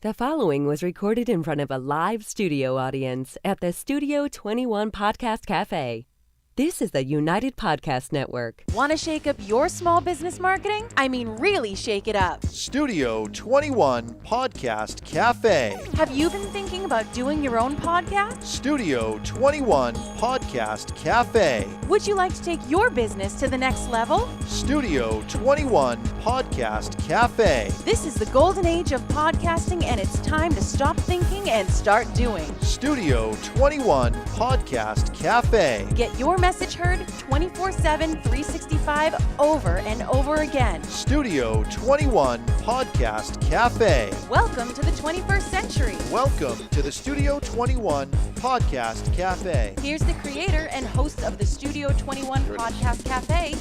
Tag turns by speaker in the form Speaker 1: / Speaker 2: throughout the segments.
Speaker 1: The following was recorded in front of a live studio audience at the Studio 21 Podcast Cafe. This is the United Podcast Network.
Speaker 2: Want to shake up your small business marketing? I mean, really shake it up.
Speaker 3: Studio 21 Podcast Cafe.
Speaker 2: Have you been thinking about doing your own podcast?
Speaker 3: Studio 21 Podcast Cafe.
Speaker 2: Would you like to take your business to the next level?
Speaker 3: Studio 21 Podcast Cafe.
Speaker 2: This is the golden age of podcasting, and it's time to stop thinking and start doing.
Speaker 3: Studio 21 Podcast Cafe.
Speaker 2: Get your message heard 24/7, 365, over and over again.
Speaker 3: Studio 21 Podcast Cafe.
Speaker 2: Welcome to the 21st century.
Speaker 3: Welcome to the Studio 21 Podcast Cafe.
Speaker 2: Here's the creator and host of the Studio 21 Podcast Cafe,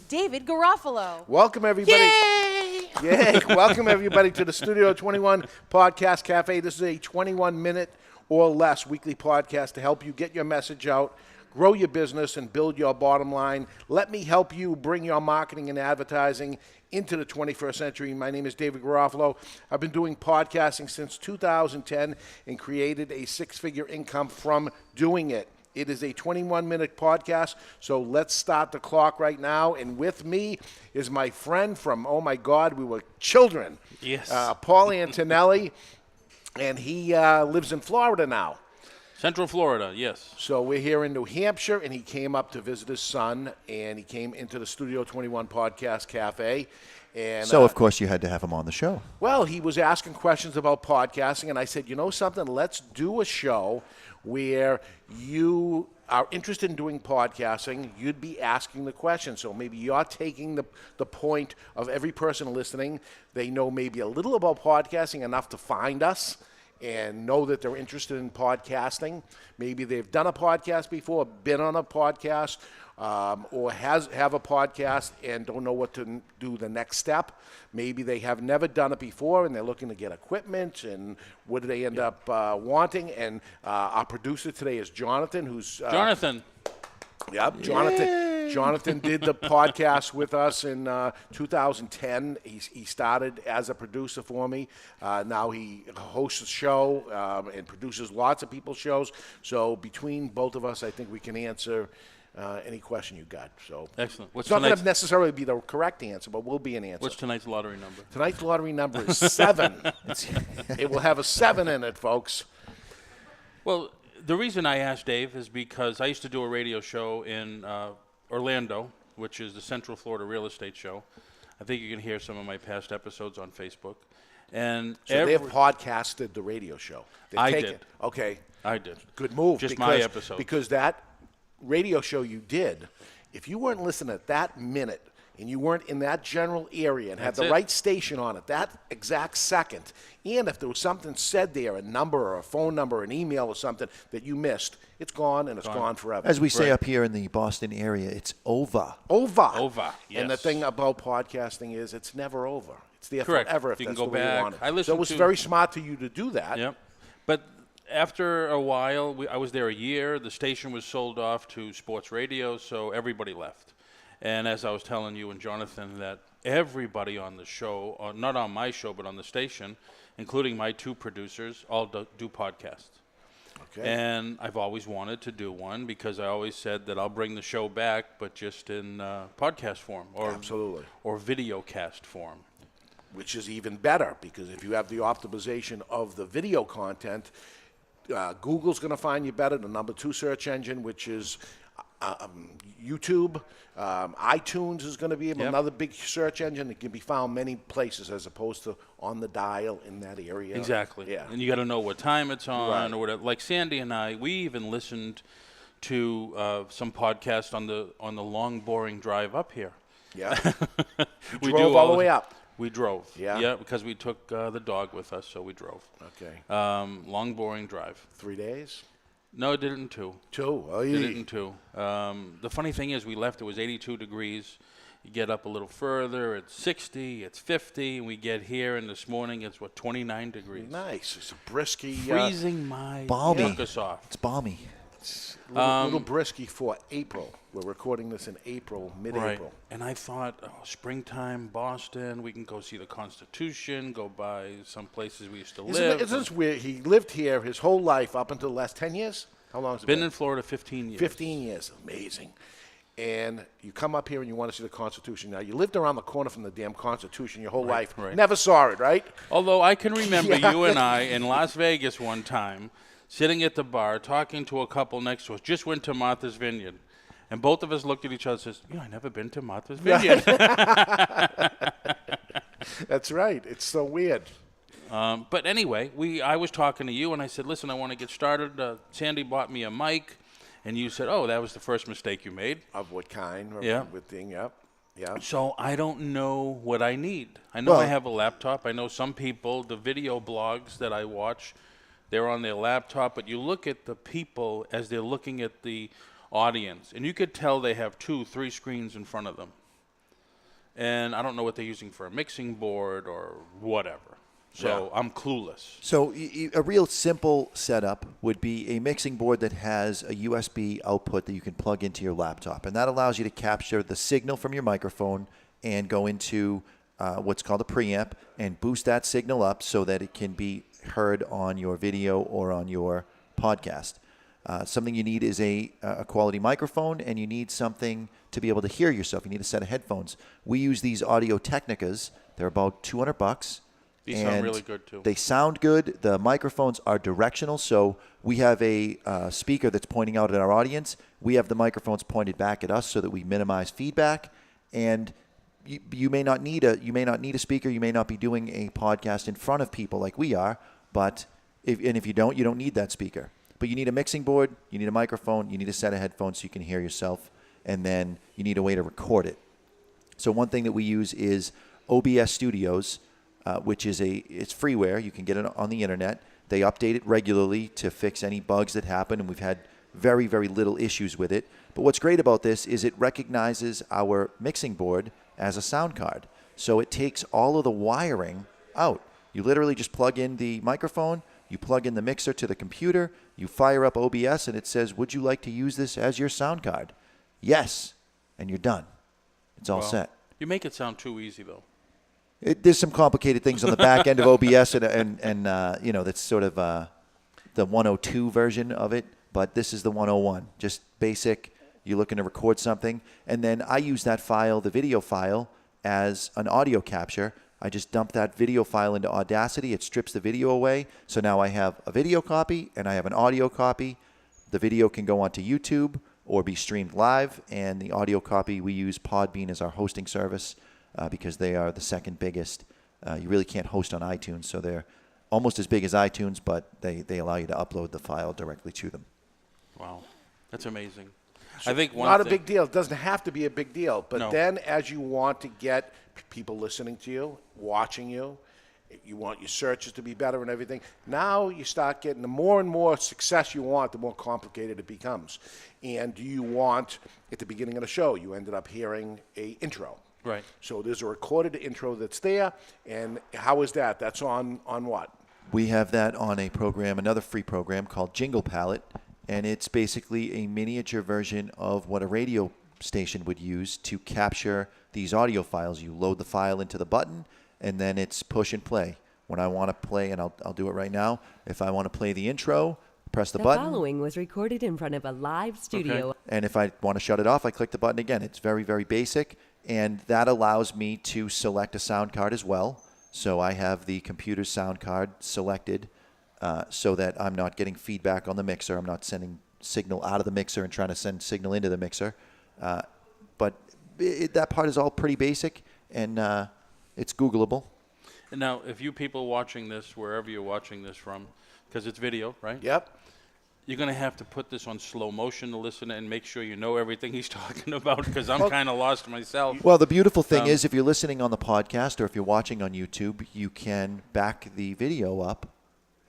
Speaker 2: David Garofalo.
Speaker 4: Welcome, everybody.
Speaker 2: Yay!
Speaker 4: Yay. Welcome, everybody, to the Studio 21 Podcast Cafe. This is a 21-minute or less weekly podcast to help you get your message out, grow your business, and build your bottom line. Let me help you bring your marketing and advertising into the 21st century. My name is David Garofalo. I've been doing podcasting since 2010 and created a six-figure income from doing it. It is a 21-minute podcast, so let's start the clock right now. And with me is my friend from, oh my God, we were children.
Speaker 5: Yes.
Speaker 4: Paul Antonelli, and he lives in Florida now.
Speaker 5: Central Florida, yes.
Speaker 4: So we're here in New Hampshire, and he came up to visit his son, and he came into the Studio 21 Podcast Cafe. And
Speaker 3: So, of course, you had to have him on the show.
Speaker 4: well, he was asking questions about podcasting, and I said, you know something, let's do a show where you are interested in doing podcasting, you'd be asking the question. So maybe you're taking the point of every person listening. They know maybe a little about podcasting, enough to find us and know that they're interested in podcasting. Maybe they've done a podcast before, been on a podcast, or have a podcast and don't know what to do the next step. Maybe they have never done it before and they're looking to get equipment, and what do they end up wanting? And our producer today is Jonathan, who's...
Speaker 5: Jonathan.
Speaker 4: Yep, Jonathan did the podcast with us in 2010. He started as a producer for me. Now he hosts a show and produces lots of people's shows. So between both of us, I think we can answer any question you got. So
Speaker 5: Excellent.
Speaker 4: it's not going to necessarily be the correct answer, but will be an answer.
Speaker 5: What's tonight's lottery number?
Speaker 4: Tonight's lottery number is 7. It will have a 7 in it, folks.
Speaker 5: Well, the reason I asked Dave is because I used to do a radio show in Orlando, which is the Central Florida Real Estate Show. I think you can hear some of my past episodes on Facebook. And
Speaker 4: So they have podcasted the radio show.
Speaker 5: I did.
Speaker 4: Okay.
Speaker 5: I did.
Speaker 4: Good move.
Speaker 5: Just my episode.
Speaker 4: Because that radio show you did, if you weren't listening at that minute and you weren't in that general area and had
Speaker 5: That's
Speaker 4: the
Speaker 5: it.
Speaker 4: right station on it that exact second, and if there was something said there, a number or a phone number, an email or something that you missed, it's gone and it's gone forever.
Speaker 3: As we say
Speaker 5: Right.
Speaker 3: up here in the Boston area, it's over.
Speaker 4: Over. And the
Speaker 5: yes.
Speaker 4: thing about podcasting is it's never over. It's there
Speaker 5: Correct.
Speaker 4: forever if
Speaker 5: You can
Speaker 4: that's
Speaker 5: go
Speaker 4: the way
Speaker 5: back.
Speaker 4: you want it.
Speaker 5: I listened
Speaker 4: so it was
Speaker 5: to-
Speaker 4: very smart of you to do that.
Speaker 5: Yep. But after a while, I was there a year. The station was sold off to sports radio, so everybody left. And as I was telling you and Jonathan, that everybody on the show, not on my show, but on the station, including my two producers, all do podcasts.
Speaker 4: Okay.
Speaker 5: And I've always wanted to do one because I always said that I'll bring the show back, but just in podcast form
Speaker 4: Absolutely.
Speaker 5: or video cast form.
Speaker 4: Which is even better, because if you have the optimization of the video content, Google's going to find you better, the number 2 search engine, which is YouTube. iTunes is going to be another big search engine that can be found many places as opposed to on the dial in that area.
Speaker 5: Exactly.
Speaker 4: Yeah.
Speaker 5: And you got to know what time it's on
Speaker 4: Right.
Speaker 5: or whatever. Like Sandy and I, we even listened to some podcast on the long, boring drive up here.
Speaker 4: Yeah.
Speaker 5: We
Speaker 4: Drove all the way up.
Speaker 5: We drove.
Speaker 4: Yeah?
Speaker 5: Yeah, because we took the dog with us, so we drove.
Speaker 4: Okay.
Speaker 5: Long, boring drive.
Speaker 4: 3 days?
Speaker 5: No, I did it in 2.
Speaker 4: 2. Oh,
Speaker 5: Did
Speaker 4: yeah.
Speaker 5: it in 2. The funny thing is, we left. It was 82 degrees. You get up a little further, it's 60, it's 50, and we get here, and this morning it's 29 degrees.
Speaker 4: Nice. It's a brisky.
Speaker 5: Freezing my
Speaker 3: Balmy.
Speaker 5: took us off.
Speaker 3: It's balmy.
Speaker 4: It's a little brisky for April. We're recording this in April, mid-April.
Speaker 5: Right. And I thought, springtime, Boston, we can go see the Constitution, go by some places we used to live.
Speaker 4: Isn't this weird? He lived here his whole life up until the last 10 years? How long has it been?
Speaker 5: Been in Florida 15 years.
Speaker 4: 15 years. Amazing. And you come up here and you want to see the Constitution. Now, you lived around the corner from the damn Constitution your whole life.
Speaker 5: Right.
Speaker 4: Never saw it, right?
Speaker 5: Although I can remember you and I in Las Vegas one time, sitting at the bar, talking to a couple next to us, just went to Martha's Vineyard. And both of us looked at each other and says, I've never been to Martha's Vineyard.
Speaker 4: That's right. It's so weird.
Speaker 5: But anyway, I was talking to you, and I said, listen, I want to get started. Sandy bought me a mic. And you said, that was the first mistake you made.
Speaker 4: Of what kind?
Speaker 5: Yeah.
Speaker 4: With thing, yeah.
Speaker 5: So I don't know what I need. I know I have a laptop. I know some people, the video blogs that I watch, they're on their laptop. But you look at the people as they're looking at the audience, and you could tell they have 2-3 screens in front of them. And I don't know what they're using for a mixing board or whatever. So I'm clueless.
Speaker 6: So a real simple setup would be a mixing board that has a USB output that you can plug into your laptop. And that allows you to capture the signal from your microphone and go into what's called a preamp and boost that signal up so that it can be heard on your video or on your podcast. Something you need is a quality microphone, and you need something to be able to hear yourself. You need a set of headphones. We use these Audio Technicas. They're about $200.
Speaker 5: These sound really good, too.
Speaker 6: They sound good. The microphones are directional, so we have a speaker that's pointing out at our audience. We have the microphones pointed back at us so that we minimize feedback. And you may not need a speaker. You may not be doing a podcast in front of people like we are. But if you don't need that speaker. But you need a mixing board. You need a microphone. You need a set of headphones so you can hear yourself. And then you need a way to record it. So one thing that we use is OBS Studios. Which is it's freeware. You can get it on the internet. They update it regularly to fix any bugs that happen, and we've had very, very little issues with it. But what's great about this is it recognizes our mixing board as a sound card. So it takes all of the wiring out. You literally just plug in the microphone, you plug in the mixer to the computer, you fire up OBS, and it says, would you like to use this as your sound card? Yes. And you're done. It's all set.
Speaker 5: You make it sound too easy, though.
Speaker 6: There's some complicated things on the back end of OBS, and that's sort of the 102 version of it, but this is the 101. Just basic. You're looking to record something, and then I use that file, the video file, as an audio capture. I just dump that video file into Audacity. It strips the video away, so now I have a video copy and I have an audio copy. The video can go onto YouTube or be streamed live, and the audio copy, we use Podbean as our hosting service. Because they are the second biggest. You really can't host on iTunes, so they're almost as big as iTunes, but they allow you to upload the file directly to them.
Speaker 5: Wow. That's amazing. I think
Speaker 4: not a big deal. It doesn't have to be a big deal. But then as you want to get people listening to you, watching you, you want your searches to be better and everything. Now you start getting the more and more success you want, the more complicated it becomes. And do you want, at the beginning of the show, you ended up hearing a intro.
Speaker 5: Right.
Speaker 4: So there's a recorded intro that's there, and how is that? That's on what?
Speaker 6: We have that on a program, another free program called Jingle Palette, and it's basically a miniature version of what a radio station would use to capture these audio files. You load the file into the button, and then it's push and play. When I want to play, and I'll do it right now, if I want to play the intro, press the button.
Speaker 1: The following was recorded in front of a live studio.
Speaker 5: Okay.
Speaker 6: And if I want to shut it off, I click the button again. It's very, very basic. And that allows me to select a sound card as well. So I have the computer's sound card selected so that I'm not getting feedback on the mixer. I'm not sending signal out of the mixer and trying to send signal into the mixer. But that part is all pretty basic, and it's Googleable.
Speaker 5: And now, if you people watching this, wherever you're watching this from, because it's video, right?
Speaker 4: Yep.
Speaker 5: You're going to have to put this on slow motion to listen and make sure you know everything he's talking about, because I'm kind of lost myself.
Speaker 6: Well, the beautiful thing is if you're listening on the podcast or if you're watching on YouTube, you can back the video up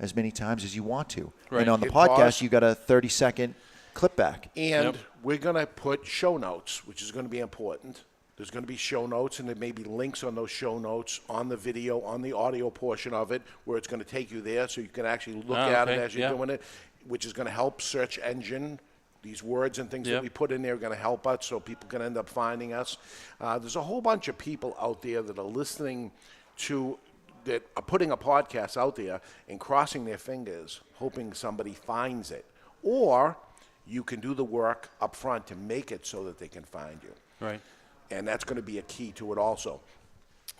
Speaker 6: as many times as you want to.
Speaker 5: Right.
Speaker 6: And on the
Speaker 4: Hit
Speaker 6: podcast,
Speaker 4: pause.
Speaker 6: you got a 30-second clip back.
Speaker 4: And we're going to put show notes, which is going to be important. There's going to be show notes, and there may be links on those show notes on the video, on the audio portion of it, where it's going to take you there so you can actually look at it as you're doing it, which is going to help search engine these words and things that
Speaker 5: Yep.
Speaker 4: we put in there are going to help us so people can end up finding us. There's a whole bunch of people out there that are listening to, that are putting a podcast out there and crossing their fingers, hoping somebody finds it. Or you can do the work up front to make it so that they can find you.
Speaker 5: Right.
Speaker 4: And that's going to be a key to it also.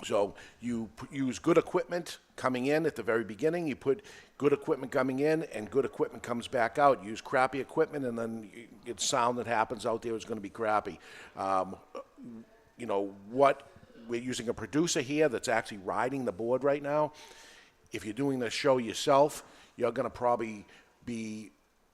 Speaker 4: So you use good equipment coming in at the very beginning. You put good equipment coming in, and good equipment comes back out. Use crappy equipment, and then it's sound that happens out there is going to be crappy. You know what? We're using a producer here that's actually riding the board right now. If you're doing the show yourself, you're going to probably be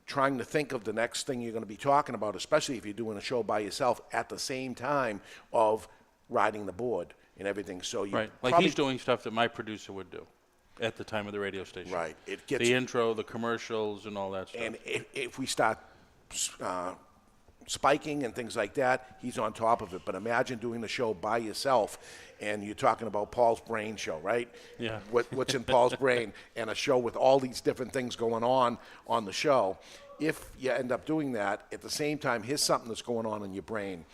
Speaker 4: trying to think of the next thing you're going to be talking about, especially if you're doing a show by yourself at the same time of riding the board and everything. So you
Speaker 5: Right. Like
Speaker 4: probably,
Speaker 5: he's doing stuff that my producer would do at the time of the radio station.
Speaker 4: Right. It gets
Speaker 5: the intro, the commercials, and all that stuff.
Speaker 4: And if we start spiking and things like that, he's on top of it. But imagine doing the show by yourself, and you're talking about Paul's brain show, right?
Speaker 5: Yeah.
Speaker 4: What's in Paul's brain, and a show with all these different things going on the show. If you end up doing that, at the same time, here's something that's going on in your brain.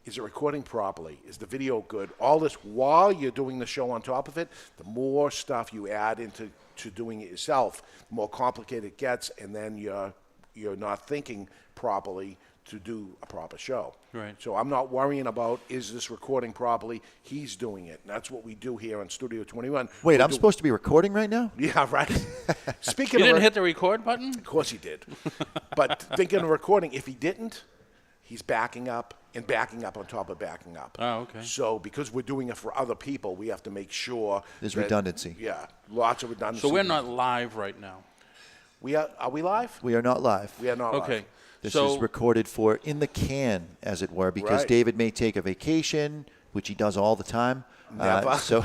Speaker 4: Is it recording properly? Is the video good? All this while you're doing the show on top of it, the more stuff you add into doing it yourself, the more complicated it gets, and then you're not thinking properly to do a proper show.
Speaker 5: Right.
Speaker 4: So I'm not worrying about, is this recording properly? He's doing it. And that's what we do here on Studio 21.
Speaker 6: Wait, I'm supposed to be recording right now?
Speaker 4: Yeah, right. Speaking
Speaker 5: You
Speaker 4: of
Speaker 5: didn't hit the record button?
Speaker 4: of course he did. But thinking of recording, if he didn't, he's backing up and backing up on top of backing up.
Speaker 5: Oh, okay.
Speaker 4: So because we're doing it for other people, we have to make sure
Speaker 6: There's
Speaker 4: that-
Speaker 6: redundancy.
Speaker 4: Yeah, lots of redundancy.
Speaker 5: So we're not live right now.
Speaker 4: Are we live?
Speaker 6: We are not live.
Speaker 4: We are not
Speaker 5: Okay.
Speaker 4: live.
Speaker 6: This
Speaker 5: so
Speaker 6: is recorded for in the can, as it were, because
Speaker 4: Right.
Speaker 6: David may take a vacation, which he does all the time.
Speaker 4: Never.
Speaker 6: So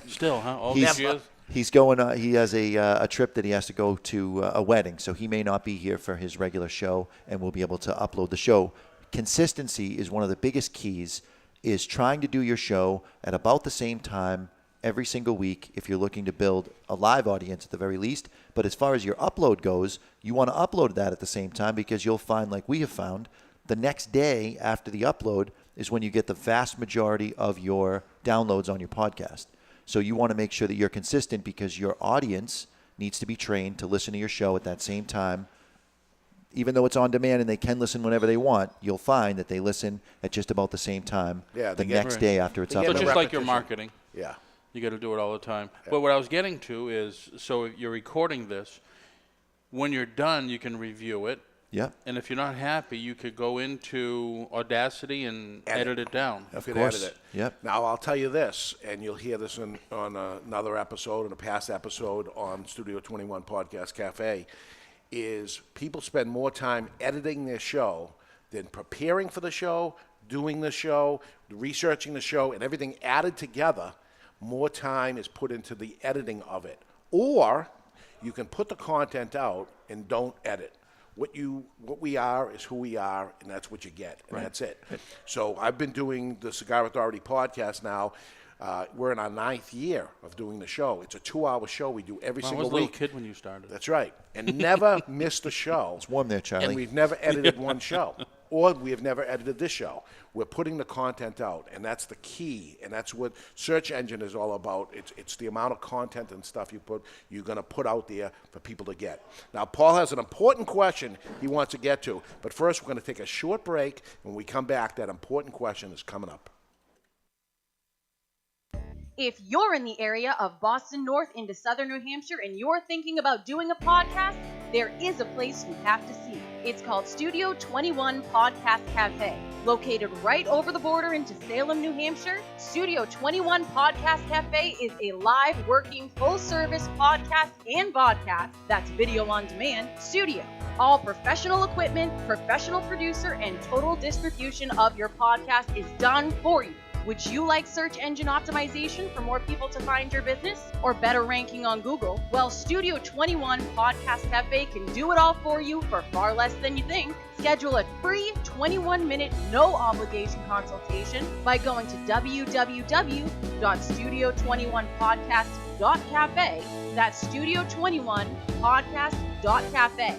Speaker 5: still, huh? All
Speaker 6: he's,
Speaker 5: these years?
Speaker 6: he's going. He has a trip that he has to go to a wedding, so he may not be here for his regular show, and we'll be able to upload the show. Consistency is one of the biggest keys. Is trying to do your show at about the same time every single week if you're looking to build a live audience at the very least. But as far as your upload goes, you want to upload that at the same time because you'll find, like we have found, the next day after the upload is when you get the vast majority of your downloads on your podcast. So you want to make sure that you're consistent because your audience needs to be trained to listen to your show at that same time. Even though it's on demand and they can listen whenever they want, you'll find that they listen at just about the same time
Speaker 4: Yeah,
Speaker 6: the
Speaker 4: they get-
Speaker 6: next day after it's
Speaker 4: they get
Speaker 5: So
Speaker 6: uploaded.
Speaker 4: the
Speaker 5: just like your
Speaker 4: repetition.
Speaker 5: marketing.
Speaker 4: Yeah.
Speaker 5: You got to do it all the time. But what I was getting to is, so you're recording this. When you're done, you can review it.
Speaker 6: Yeah.
Speaker 5: And if you're not happy, you could go into Audacity and edit it down.
Speaker 4: You can
Speaker 6: course.
Speaker 4: edit it.
Speaker 6: Yep.
Speaker 4: Now, I'll tell you this, and you'll hear this on another episode, in a past episode on Studio 21 Podcast Cafe, is people spend more time editing their show than preparing for the show, doing the show, researching the show, and everything added together. More time is put into the editing of it. Or you can put the content out and don't edit. What we are is who we are, and that's what you get, and that's it. So I've been doing the Cigar Authority podcast now. We're in our 9th year of doing the show. It's a 2-hour show we do every
Speaker 5: I was
Speaker 4: single
Speaker 5: a little
Speaker 4: week.
Speaker 5: kid when you started.
Speaker 4: That's right. And never missed a show.
Speaker 6: It's warm there, Charlie.
Speaker 4: And we've never edited one show. Or we have never edited this show. We're putting the content out, and that's the key. And that's what search engine is all about. It's the amount of content and stuff you're going to put out there for people to get. Now, Paul has an important question he wants to get to. But first, we're going to take a short break. When we come back, that important question is coming up.
Speaker 2: If you're in the area of Boston North into Southern New Hampshire and you're thinking about doing a podcast, there is a place you have to see. It's called Studio 21 Podcast Cafe. Located right over the border into Salem, New Hampshire, Studio 21 Podcast Cafe is a live, working, full-service podcast and vodcast, that's video on demand, studio. All professional equipment, professional producer, and total distribution of your podcast is done for you. Would you like search engine optimization for more people to find your business or better ranking on Google? Well, Studio 21 Podcast Cafe can do it all for you for far less than you think. Schedule a free 21-minute no-obligation consultation by going to www.studio21podcast.cafe. That's Studio 21 Podcast.cafe.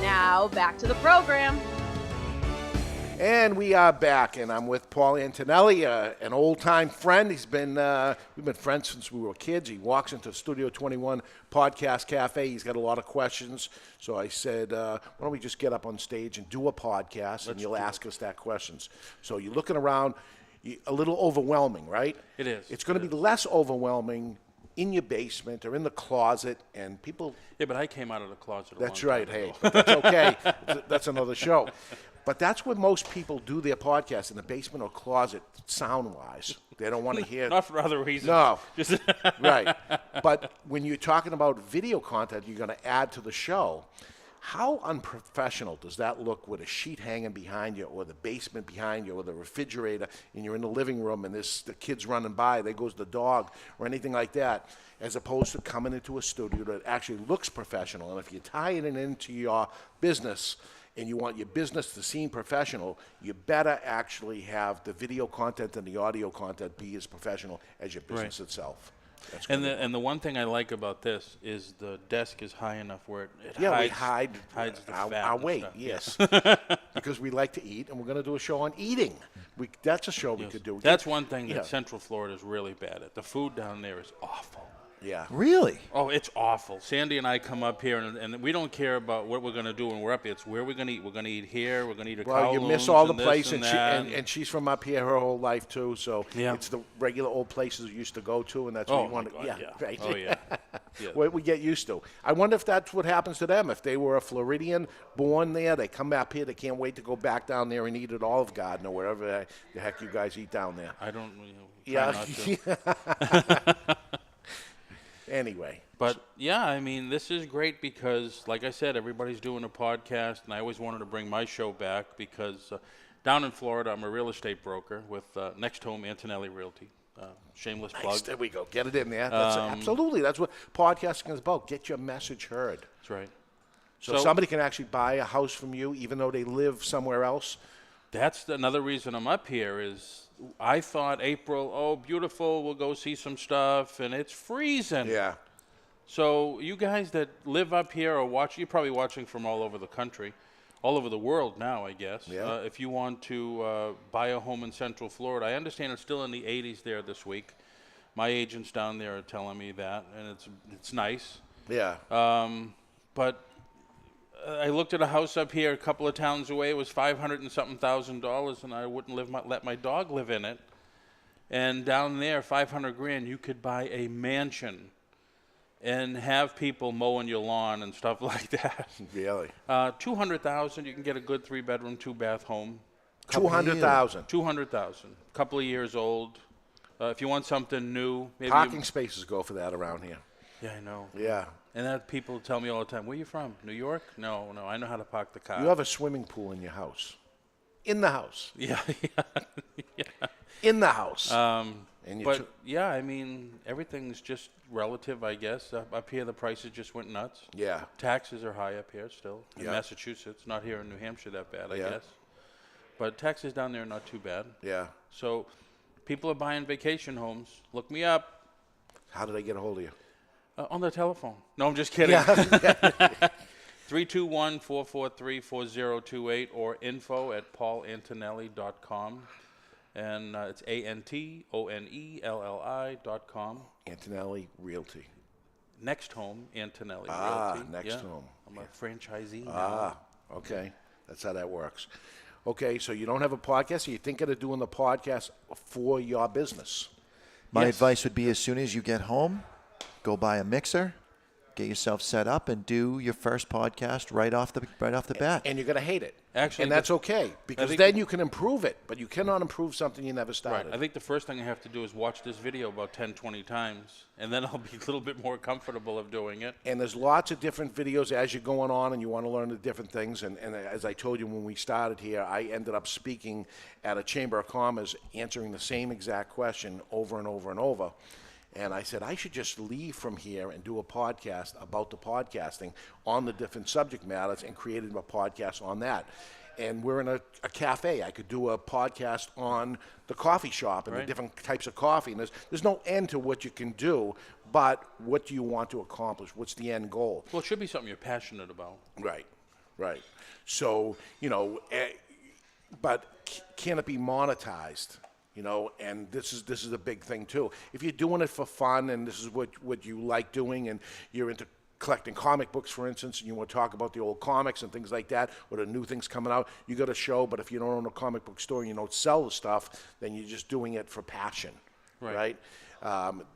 Speaker 2: Now, back to the program.
Speaker 4: And we are back, and I'm with Paul Antonelli, an old-time friend. We've been friends since we were kids. He walks into Studio 21 Podcast Cafe. He's got a lot of questions. So I said, why don't we just get up on stage and do a podcast, and you'll ask us that questions. So you're looking around, a little overwhelming, right?
Speaker 5: It is.
Speaker 4: It's going to be less overwhelming in your basement or in the closet, and people...
Speaker 5: Yeah, but I came out of the closet a
Speaker 4: That's
Speaker 5: long
Speaker 4: right,
Speaker 5: time
Speaker 4: hey,
Speaker 5: ago.
Speaker 4: but that's okay. That's another show. But that's where most people do their podcast, in the basement or closet, sound-wise. They don't want to hear...
Speaker 5: Not for other reasons.
Speaker 4: No.
Speaker 5: Just
Speaker 4: Right. But when you're talking about video content you're going to add to the show, how unprofessional does that look with a sheet hanging behind you, or the basement behind you, or the refrigerator, and you're in the living room and the kid's running by, there goes the dog, or anything like that, as opposed to coming into a studio that actually looks professional. And if you tie it into your business and you want your business to seem professional, you better actually have the video content and the audio content be as professional as your business itself. That's
Speaker 5: And
Speaker 4: gonna
Speaker 5: the one thing I like about this is the desk is high enough where it
Speaker 4: Yeah, we
Speaker 5: hides the
Speaker 4: our,
Speaker 5: fat
Speaker 4: our
Speaker 5: and
Speaker 4: weight,
Speaker 5: stuff.
Speaker 4: yes. Because we like to eat, and we're going to do a show on eating. That's a show we could do.
Speaker 5: That's one thing
Speaker 4: Yeah.
Speaker 5: that Central Florida is really bad at. The food down there is awful.
Speaker 4: Yeah.
Speaker 6: Really?
Speaker 5: Oh, it's awful. Sandy and I come up here, and we don't care about what we're going to do when we're up here. It's where we're going to eat. We're going to eat here. We're going to eat at
Speaker 4: Well, you miss
Speaker 5: Kowloon's
Speaker 4: all the
Speaker 5: and this
Speaker 4: places,
Speaker 5: and
Speaker 4: and,
Speaker 5: that.
Speaker 4: and she's from up here her whole life, too, so
Speaker 5: Yeah.
Speaker 4: it's the regular old places we used to go to, and that's
Speaker 5: Oh,
Speaker 4: what you want
Speaker 5: my
Speaker 4: to...
Speaker 5: God, yeah.
Speaker 4: Right.
Speaker 5: Oh, yeah. Yeah.
Speaker 4: What we get used to. I wonder if that's what happens to them. If they were a Floridian born there, they come up here, they can't wait to go back down there and eat at Olive Garden or wherever the heck you guys eat down there.
Speaker 5: I don't, try
Speaker 4: Yeah.
Speaker 5: not to.
Speaker 4: Anyway.
Speaker 5: But yeah, I mean, this is great because, like I said, everybody's doing a podcast, and I always wanted to bring my show back because down in Florida, I'm a real estate broker with Next Home Antonelli Realty. Shameless plug.
Speaker 4: Nice. There we go. Get it in there. Absolutely. That's what podcasting is about. Get your message heard.
Speaker 5: That's right.
Speaker 4: So somebody can actually buy a house from you even though they live somewhere else.
Speaker 5: That's another reason I'm up here is I thought April, oh, beautiful, we'll go see some stuff, and it's freezing.
Speaker 4: Yeah.
Speaker 5: So you guys that live up here or watch, you're probably watching from all over the country, all over the world now, I guess.
Speaker 4: Yeah.
Speaker 5: If you want to buy a home in Central Florida, I understand it's still in the 80s there this week. My agents down there are telling me that, and it's nice.
Speaker 4: Yeah.
Speaker 5: But I looked at a house up here a couple of towns away. It was $500 and something thousand, and I wouldn't let my dog live in it. And down there, $500,000, you could buy a mansion and have people mowing your lawn and stuff like that.
Speaker 4: Really?
Speaker 5: $200,000, you can get a good 3-bedroom, 2-bath home.
Speaker 4: 200,000.
Speaker 5: $200,000, couple of years old. If you want something new, maybe
Speaker 4: Parking spaces go for that around here.
Speaker 5: Yeah, I know.
Speaker 4: Yeah.
Speaker 5: And that people tell me all the time, where you from? New York? No, I know how to park the car.
Speaker 4: You have a swimming pool in your house. In the house.
Speaker 5: Yeah.
Speaker 4: In the house. And you
Speaker 5: But yeah, I mean, everything's just relative, I guess. Up here, the prices just went nuts.
Speaker 4: yeah.
Speaker 5: Taxes are high up here still in
Speaker 4: Yeah.
Speaker 5: Massachusetts. Not here in New Hampshire that bad, I
Speaker 4: Yeah.
Speaker 5: guess. But taxes down there are not too bad.
Speaker 4: Yeah.
Speaker 5: So people are buying vacation homes. Look me up
Speaker 4: How did I get a hold of you?
Speaker 5: on the telephone. No, I'm just kidding.
Speaker 4: Yeah.
Speaker 5: 321-443-4028 or info@paulantonelli.com. And it's ANTONELLI.com.
Speaker 4: Antonelli Realty.
Speaker 5: Next Home Antonelli
Speaker 4: Ah,
Speaker 5: Realty.
Speaker 4: Next
Speaker 5: Yeah.
Speaker 4: Home.
Speaker 5: I'm a franchisee now.
Speaker 4: Ah, okay. That's how that works. Okay, so you don't have a podcast, so you're thinking of doing the podcast for your business.
Speaker 6: My
Speaker 5: Yes.
Speaker 6: advice would be as soon as you get home, go buy a mixer, get yourself set up, and do your first podcast right off the bat.
Speaker 4: And you're going to hate it.
Speaker 5: Actually,
Speaker 4: and that's okay, because
Speaker 5: think-
Speaker 4: then you can improve it, but you cannot improve something you never
Speaker 5: Right.
Speaker 4: started.
Speaker 5: I think the first thing I have to do is watch this video about 10, 20 times, and then I'll be a little bit more comfortable of doing it.
Speaker 4: And there's lots of different videos as you're going on, and you want to learn the different things. And as I told you when we started here, I ended up speaking at a Chamber of Commerce, answering the same exact question over and over and over. And I said, I should just leave from here and do a podcast about the podcasting on the different subject matters, and created a podcast on that. And we're in a cafe. I could do a podcast on the coffee shop and the
Speaker 5: Right.
Speaker 4: different types of coffee. And there's no end to what you can do, but what do you want to accomplish? What's the end goal?
Speaker 5: Well, it should be something you're passionate about.
Speaker 4: Right. Right. So, but can it be monetized? And this is a big thing too. If you're doing it for fun and this is what you like doing, and you're into collecting comic books, for instance, and you want to talk about the old comics and things like that, or the new things coming out, you got a show. But if you don't own a comic book store and you don't sell the stuff, then you're just doing it for passion, right?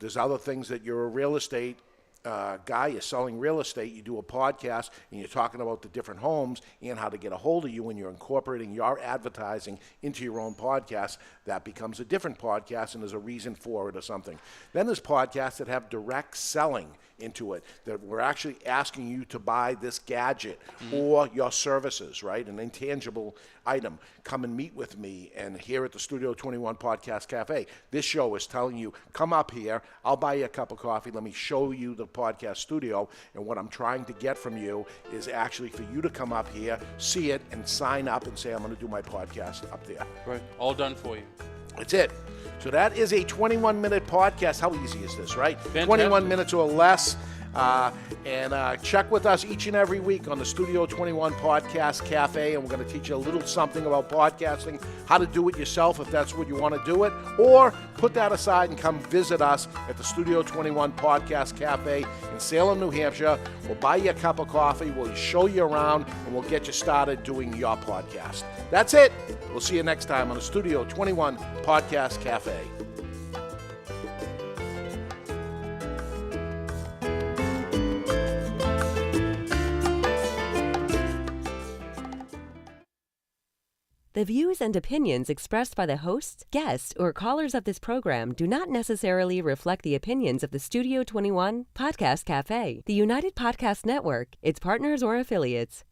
Speaker 4: There's other things that you're a real estate guy, you're selling real estate, you do a podcast, and you're talking about the different homes and how to get a hold of you, and you're incorporating your advertising into your own podcast. That becomes a different podcast, and there's a reason for it or something. Then there's podcasts that have direct selling into it, that we're actually asking you to buy this gadget or your services, right? An intangible item. Come and meet with me, and here at the Studio 21 Podcast Cafe, this show is telling you, come up here, I'll buy you a cup of coffee, let me show you the podcast studio, and what I'm trying to get from you is actually for you to come up here, see it, and sign up and say, I'm going to do my podcast up there.
Speaker 5: Right. All done for you.
Speaker 4: That's it. So that is a 21-minute podcast. How easy is this, right?
Speaker 5: Fantastic.
Speaker 4: 21 minutes or less. And check with us each and every week on the Studio 21 Podcast Cafe, and we're going to teach you a little something about podcasting, how to do it yourself if that's what you want to do it, or put that aside and come visit us at the Studio 21 Podcast Cafe in Salem, New Hampshire. We'll buy you a cup of coffee, we'll show you around, and we'll get you started doing your podcast. That's it. We'll see you next time on the Studio 21 Podcast Cafe.
Speaker 1: The views and opinions expressed by the hosts, guests, or callers of this program do not necessarily reflect the opinions of the Studio 21 Podcast Cafe, the United Podcast Network, its partners, or affiliates.